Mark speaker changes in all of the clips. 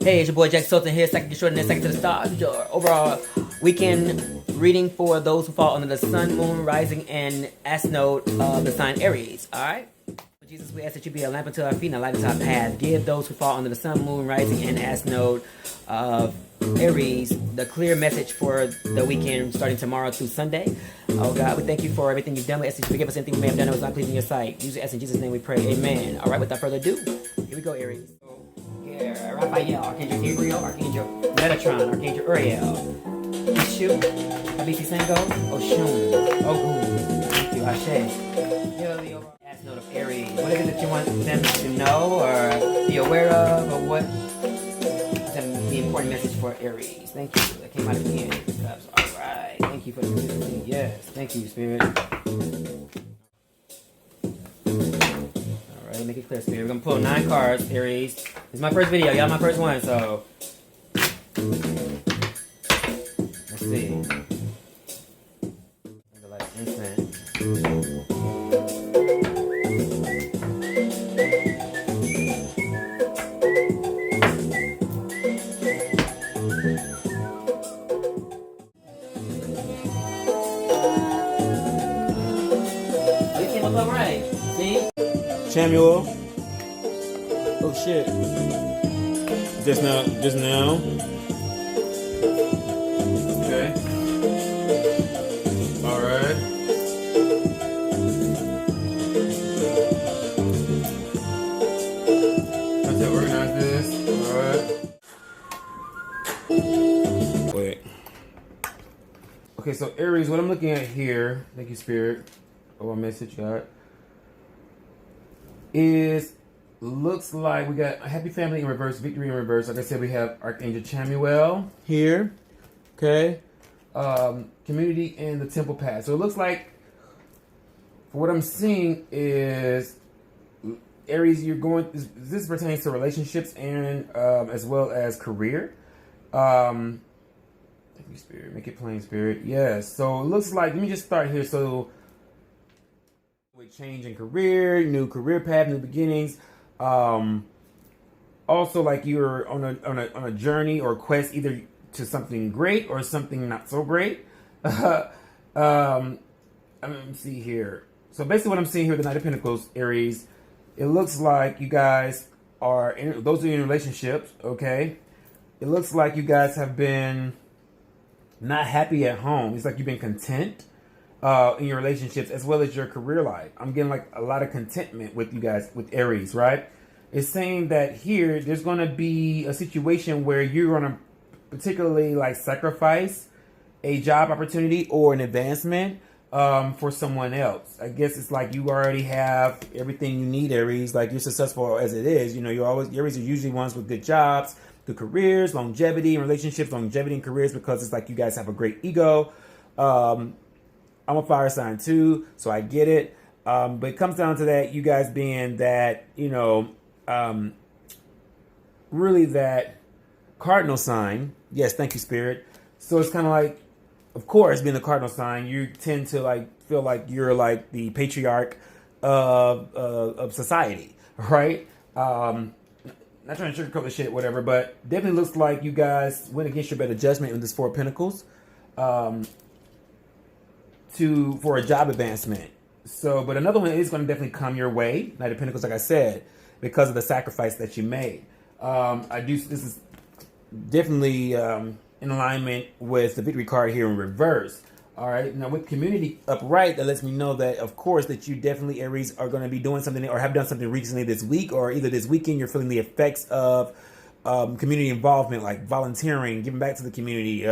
Speaker 1: Hey, it's your boy Jack Sultan here, second to short and then second to the stars. Your overall weekend reading for those who fall under the sun, moon, rising, and S node of the sign Aries. Alright? Jesus, we ask that you be a lamp unto our feet and a light unto our path. Give those who fall under the sun, moon, rising, and S node of Aries the clear message for the weekend starting tomorrow through Sunday. Oh God, we thank you for everything you've done. We ask that you forgive us anything we may have done that was not pleasing in your sight. Use us in Jesus' name we pray. Amen. Alright, without further ado, here we go, Aries. Here, Raphael, Archangel Gabriel, Archangel Metatron, Archangel Uriel, Ishu, Abisi Sango, Oshun, Ogun, thank you, Ashe. Here are the overall ass note of Aries. What is it that you want them to know or be aware of, or what is the important message for Aries? Thank you. That came out at the end. Alright, thank you for the consistency. Yes, thank you, Spirit. Make it clear, Spirit. We're gonna pull 9 cards, Aries. This is my first video, y'all. My first one, so let's see. Like incense. You came up alright. See?
Speaker 2: Samuel. Oh shit. Just now. Okay. Alright. That's how organize this. Alright. Wait. Okay, so Aries, what I'm looking at here, thank you, Spirit. Oh, a message got. Looks like we got a happy family in reverse, victory in reverse. Like I said, we have Archangel Chamuel here. Okay. Community and the temple path. So it looks like, for what I'm seeing is, Aries, you're going, this pertains to relationships and as well as career. Thank you, Spirit. Make it plain, Spirit. Yes. So it looks like, let me just start here. So with change in career, new career path, new beginnings. Also, like you're on a journey or quest, either to something great or something not so great. Let me see here. So basically, what I'm seeing here, the Knight of Pentacles, Aries, it looks like you guys are those of you in relationships. Okay, it looks like you guys have been not happy at home. It's like you've been content in your relationships as well as your career life. I'm getting like a lot of contentment with you guys, with Aries, right? It's saying that here, there's going to be a situation where you're going to particularly like sacrifice a job opportunity or an advancement for someone else. I guess it's like you already have everything you need, Aries. Like you're successful as it is. You know, Aries are usually ones with good jobs, good careers, longevity in relationships, longevity in careers, because it's like you guys have a great ego. I'm a fire sign too, so I get it. But it comes down to that, you guys being that, you know, really that cardinal sign. Yes, thank you, Spirit. So it's kind of like, of course, being the cardinal sign, you tend to like feel like you're like the patriarch of society, right? Not trying to sugarcoat the shit, whatever, but definitely looks like you guys went against your better judgment in this 4 of Pentacles. For a job advancement. So, but another one is going to definitely come your way, Knight of Pentacles, like I said, because of the sacrifice that you made. This is definitely in alignment with the victory card here in reverse. All right. Now with community upright, that lets me know that, of course, that you definitely, Aries, are going to be doing something or have done something recently this week, or either this weekend you're feeling the effects of community involvement, like volunteering, giving back to the community,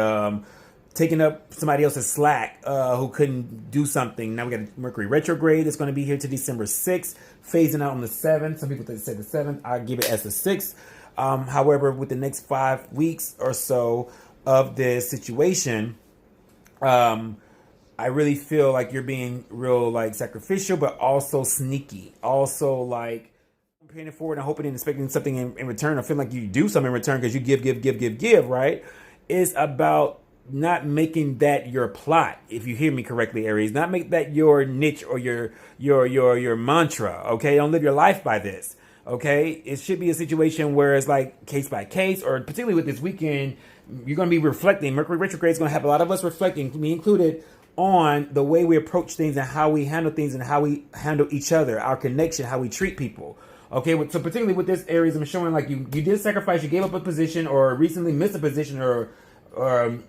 Speaker 2: taking up somebody else's slack who couldn't do something. Now we got Mercury retrograde that's going to be here to December 6th, phasing out on the 7th. Some people say the 7th. I give it as the 6th. However, with the next 5 weeks or so of this situation, I really feel like you're being real like sacrificial, but also sneaky. Also like paying it forward and hoping and expecting something in return. I feel like you do something in return because you give, right? It's about not making that your plot, if you hear me correctly, Aries. Not make that your niche or your mantra, okay? Don't live your life by this. Okay, it should be a situation where it's like case by case, or particularly with this weekend, you're going to be reflecting. Mercury retrograde is going to have a lot of us reflecting, me included, on the way we approach things and how we handle things and how we handle each other, our connection, how we treat people. Okay, so particularly with this Aries, I'm showing like you did sacrifice, you gave up a position, or recently missed a position, or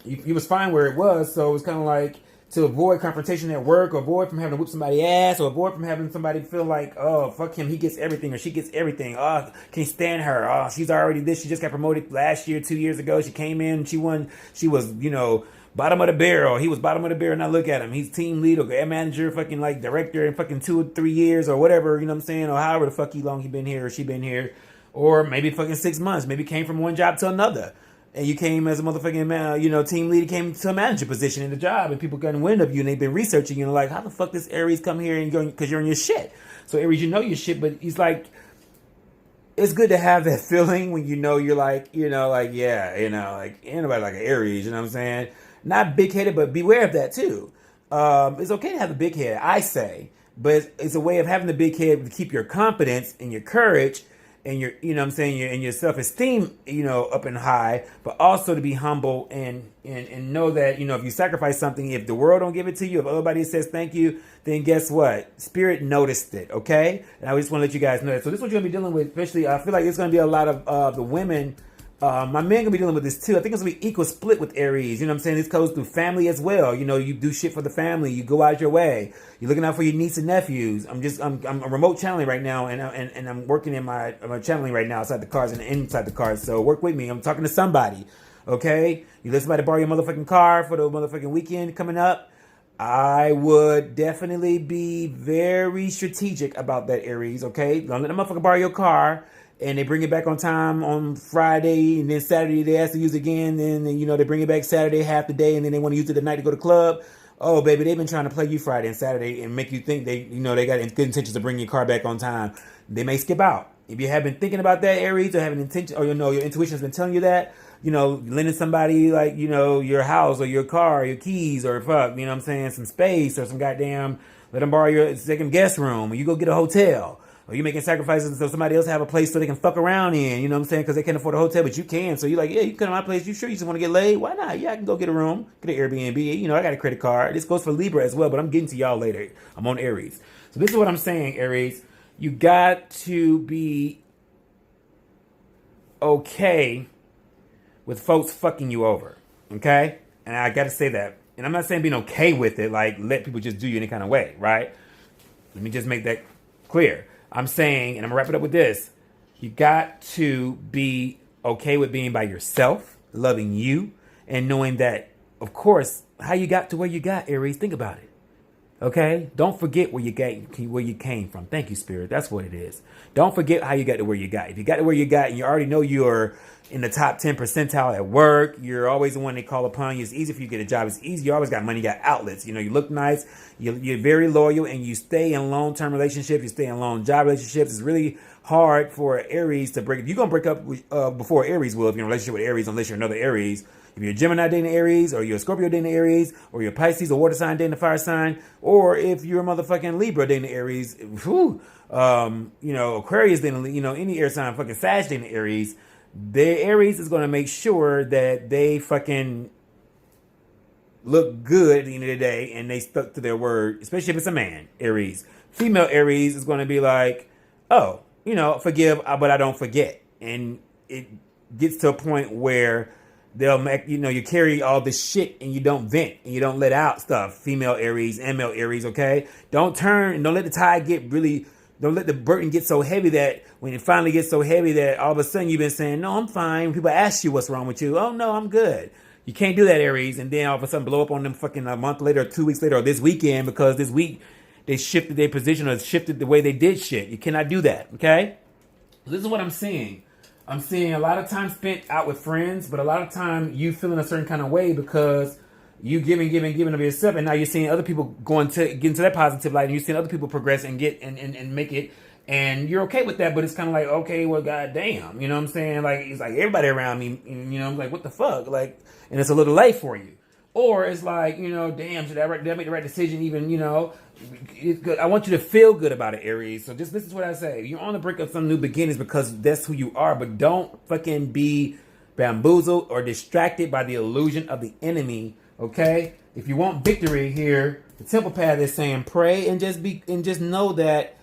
Speaker 2: you was fine where it was. So it's kind of like to avoid confrontation at work, or avoid from having to whip somebody's ass, or avoid from having somebody feel like, oh, fuck him, he gets everything, or she gets everything. Oh, can't stand her. Oh, she's already this. She just got promoted last year, 2 years ago. She came in, she won. She was, bottom of the barrel. He was bottom of the barrel. Now look at him. He's team lead or manager, fucking like director in fucking 2 or 3 years or whatever, you know what I'm saying? Or however the fuck long he been here or she been here. Or maybe fucking 6 months. Maybe came from one job to another. And you came as a motherfucking, team lead, came to a manager position in the job, and people got wind of you, and they've been researching you, and like, how the fuck this Aries come here and going, because you're in your shit. So Aries, you know your shit, but he's like, it's good to have that feeling when you're like, like anybody like an Aries, you know what I'm saying? Not big-headed, but beware of that too. It's okay to have a big head, I say, but it's a way of having the big head to keep your confidence and your courage and your, and your self-esteem, up and high, but also to be humble and know that, if you sacrifice something, if the world don't give it to you, if nobody says thank you, then guess what? Spirit noticed it, okay? And I just want to let you guys know that. So this is what you're going to be dealing with, especially, I feel like it's going to be a lot of the women. My man gonna be dealing with this too. I think it's gonna be equal split with Aries. You know what I'm saying? This goes through family as well. You do shit for the family. You go out your way. You're looking out for your niece and nephews. I'm remote channeling right now, and I'm working I'm channeling right now outside the cars and inside the cars. So work with me. I'm talking to somebody. Okay? You let somebody borrow your motherfucking car for the motherfucking weekend coming up. I would definitely be very strategic about that, Aries. Okay? Don't let the motherfucker borrow your car. And they bring it back on time on Friday, and then Saturday they ask to use it again. And then, they bring it back Saturday half the day, and then they want to use it the night to go to the club. Oh, baby, they've been trying to play you Friday and Saturday and make you think they got good intentions of bringing your car back on time. They may skip out. If you have been thinking about that, Aries, or having intention, or your intuition has been telling you that, lending somebody like, your house or your car, or your keys, or some space or some goddamn, let them borrow your second guest room, or you go get a hotel. Or you making sacrifices so somebody else have a place so they can fuck around in, because they can't afford a hotel, but you can. So you're like, yeah, you come to my place. You sure you just want to get laid? Why not? Yeah, I can go get a room, get an Airbnb. I got a credit card. This goes for Libra as well, but I'm getting to y'all later. I'm on Aries. So this is what I'm saying, Aries. You got to be okay with folks fucking you over, okay? And I got to say that. And I'm not saying being okay with it, like let people just do you any kind of way, right? Let me just make that clear. I'm saying, and I'm going to wrap it up with this, you got to be okay with being by yourself, loving you, and knowing that, of course, how you got to where you got, Aries, think about it. Okay? Don't forget where you came from. Thank you, Spirit. That's what it is. Don't forget how you got to where you got. If you got to where you got and you already know you're in the top 10 percentile at work, you're always the one they call upon you. It's easy for you to get a job. It's easy. You always got money. You got outlets. You look nice. You're very loyal, and you stay in long-term relationships. You stay in long job relationships. It's really hard for Aries to break. If you're going to break up before Aries will, if you're in a relationship with Aries, unless you're another Aries. If you're a Gemini dating Aries, or you're a Scorpio dating Aries, or you're a Pisces, a water sign dating a fire sign, or if you're a motherfucking Libra dating Aries, Aquarius dating, any air sign, fucking Sag dating Aries, the Aries is going to make sure that they fucking look good at the end of the day, and they stuck to their word, especially if it's a man, Aries. Female Aries is going to be like, oh, forgive, but I don't forget. And it gets to a point where they'll make, you carry all this shit and you don't vent and you don't let out stuff. Female Aries and male Aries, okay? Don't let the tide don't let the burden get so heavy that when it finally gets so heavy that all of a sudden you've been saying, no, I'm fine. When people ask you what's wrong with you, oh, no, I'm good. You can't do that, Aries, and then all of a sudden blow up on them fucking a month later, or 2 weeks later, or this weekend, because this week they shifted their position or shifted the way they did shit. You cannot do that, okay? This is what I'm seeing. I'm seeing a lot of time spent out with friends, but a lot of time you feeling a certain kind of way because you giving of yourself, and now you're seeing other people get into that positive light, and you're seeing other people progress and get and make it, and you're okay with that. But it's kind of like, okay, well, goddamn, you know what I'm saying? Like, it's like everybody around me, I'm like, what the fuck, like, and it's a little late for you. Or it's like, you know, damn, did I make the right decision? Even, you know, it's good. I want you to feel good about it, Aries. So just this is what I say. You're on the brink of some new beginnings because that's who you are. But don't fucking be bamboozled or distracted by the illusion of the enemy. Okay? If you want victory here, the temple path is saying pray and just know that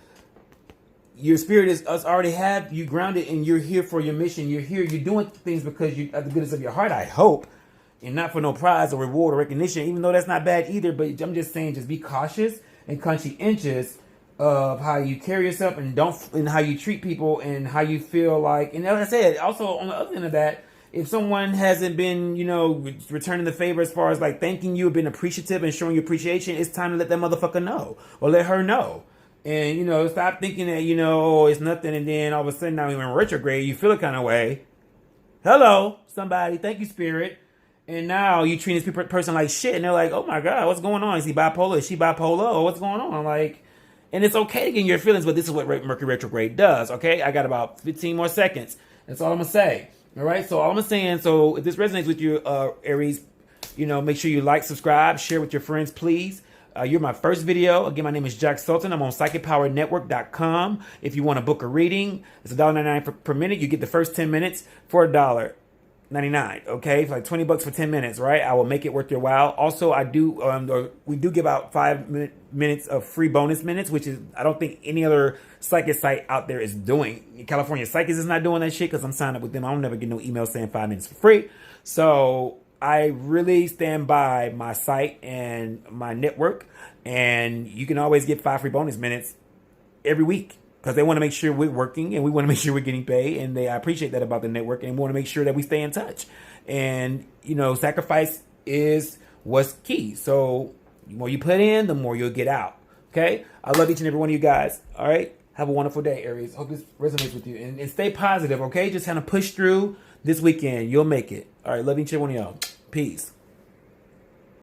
Speaker 2: your spirit is us already have you grounded and you're here for your mission. You're here. You're doing things because you of the goodness of your heart, I hope. And not for no prize or reward or recognition, even though that's not bad either. But I'm just saying, just be cautious and conscientious of how you carry yourself and how you treat people and how you feel like. And like I said, also on the other end of that, if someone hasn't been, you know, returning the favor as far as like thanking you, been appreciative and showing you appreciation, it's time to let that motherfucker know or let her know. And, you know, stop thinking that, you know, oh, it's nothing. And then all of a sudden now you're in retrograde, you feel a kind of way. Hello, somebody. Thank you, spirit. And now you treat this person like shit, and they're like, "Oh my god, what's going on? Is he bipolar? Is she bipolar? Or what's going on?" Like, and it's okay to get in your feelings, but this is what Mercury retrograde does. Okay, I got about 15 more seconds. That's all I'm gonna say. All right. So all I'm saying. So if this resonates with you, Aries, you know, make sure you like, subscribe, share with your friends, please. You're my first video. Again, my name is Jack Sultan. I'm on PsychicPowerNetwork.com. If you want to book a reading, it's $1.99 per minute. You get the first 10 minutes for $1.99. Okay, for like $20 for 10 minutes, right? I will make it worth your while. Also, we do give out 5 minutes of free bonus minutes, which is I don't think any other psychic site out there is doing. California Psychics is not doing that shit because I'm signed up with them. I don't never get no email saying 5 minutes for free. So I really stand by my site and my network, and you can always get 5 free bonus minutes every week. Because they want to make sure we're working and we want to make sure we're getting paid. And I appreciate that about the network. And we want to make sure that we stay in touch. And, you know, sacrifice is what's key. So the more you put in, the more you'll get out. Okay? I love each and every one of you guys. All right? Have a wonderful day, Aries. Hope this resonates with you. And stay positive, okay? Just kind of push through this weekend. You'll make it. All right? Love each and every one of y'all. Peace.